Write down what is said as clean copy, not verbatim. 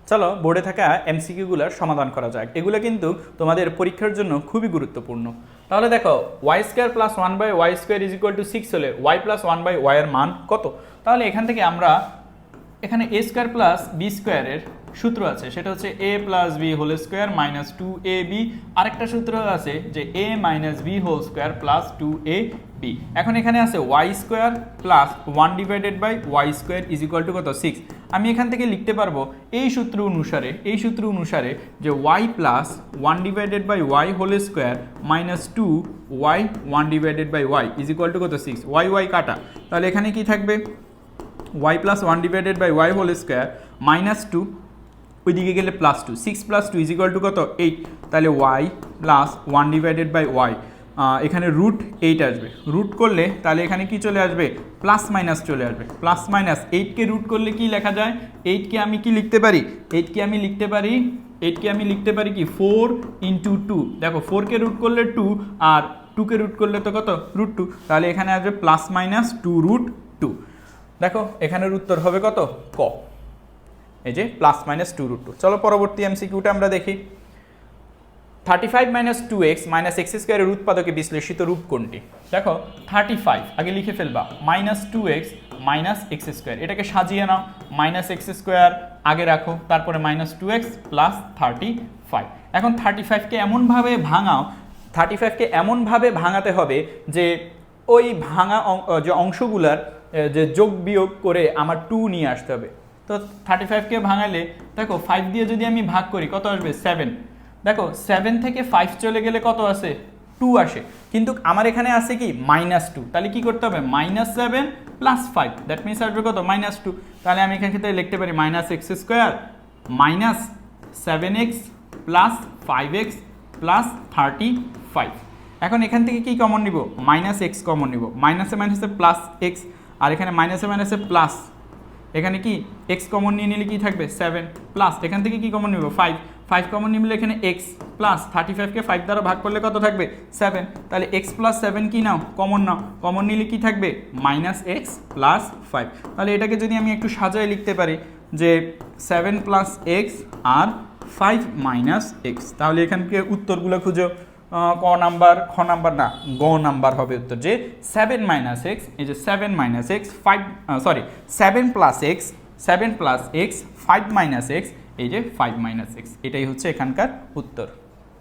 চলো বোর্ডে থাকা এমসিকিউগুলোর সমাধান করা যাক। এগুলো কিন্তু তোমাদের পরীক্ষার জন্য খুবই গুরুত্বপূর্ণ। তাহলে দেখো Y square plus one by Y square is equal to 6 হলে Y plus one by Y এর মান কত? তাহলে এখান থেকে আমরা এখানে এ স্কোয়ার প্লাস বি স্কোয়ারের সূত্র আছে, সেটা হচ্ছে A plus B whole square minus 2ab। আরেকটা সূত্র আছে যে A minus B whole square plus 2ab। এখন এখানে আছে Y square plus 1 divided by Y square is equal to কত? 6। আমি এখান থেকে লিখতে পারবো এই সূত্র অনুসারে যে y plus 1 divided by y whole square minus 2y 1 divided by y is equal to কত? 6। ওয়াই কাটা, তাহলে এখানে কি থাকবে? y plus 1 divided by y whole square minus 2, ওইদিকে গেলে plus 2, 6 plus 2 is equal to কত? 8। তাহলে y plus 1 divided by y, এখানে রুট 8 আসবে। রুট করলে তাহলে এখানে কি চলে আসবে? প্লাস মাইনাস চলে আসবে। প্লাস মাইনাস 8কে রুট করলে কি লেখা যায়? 8কে আমি কি লিখতে পারি? 8কে আমি লিখতে পারি কি 4 ইন্টু 2। দেখো 4কে রুট করলে 2 আর 2কে রুট করলে তো কত? রুট 2। তাহলে এখানে আসবে প্লাস মাইনাস 2 রুট 2। দেখো এখানের উত্তর হবে কত? ক, এই যে প্লাস মাইনাস 2 রুট 2। চলো পরবর্তী এমসিকিউটা আমরা দেখি। 35 মাইনাস 2x মাইনাস এক্স স্কোয়ারের উৎপাদকে বিশ্লেষিত রূপ কোনটি? দেখো 35 আগে লিখে ফেলবা, minus 2x minus x square, এটাকে সাজিয়ে নাও। মাইনাস এক্স স্কোয়ার আগে রাখো, তারপরে মাইনাস 2x প্লাস 35। এখন 35কে এমনভাবে ভাঙাতে হবে যে ওই ভাঙা যে অংশগুলার যে যোগ বিয়োগ করে আমার 2 নিয়ে আসতে হবে। তো 35কে ভাঙালে দেখো 5 দিয়ে যদি আমি ভাগ করি কত আসবে? 7। দেখো 7 থেকে 5 চলে গেলে কত আসে? 2 আসে, কিন্তু আমার এখানে আছে কি মাইনাস 2। তাহলে কি করতে হবে? মাইনাস 7 প্লাস 5, দ্যাট মিনস আসবে কত? মাইনাস 2। তাহলে আমি এখান থেকে লিখতে পারি minus x square minus 7x plus 5x plus 35। এখন এখান থেকে কি কমন নিব? মাইনাস এক্স কমন নিব। মাইনাসে মাইনাসে প্লাস এক্স, আর এখানে মাইনাসে মাইনাসে প্লাস, এখানে কি এক্স কমন নিয়ে নিলে কি থাকবে? 7 প্লাস এখান থেকে কি কমন নিব? 5 কমন নিলে এখানে এক্স প্লাস 35কে 5 দ্বারা ভাগ করলে কত থাকবে? 7। তাহলে এক্স প্লাস 7 কি নাও? কমন নাও। কমন নিলে কি থাকবে? Minus x plus 5। তাহলে এটাকে যদি আমি একটু সাজায় লিখতে পারি যে 7 প্লাস এক্স আর 5 মাইনাস এক্স, তাহলে এখানকে উত্তরগুলো খুঁজো। ক নাম্বার, খ নাম্বার না, গ নাম্বার হবে উত্তর, যে 7 মাইনাস এক্স, এই যে 7 minus x 7 plus x 5 minus x, এই যে 5 মাইনাস এক্স, এটাই হচ্ছে এখানকার উত্তর।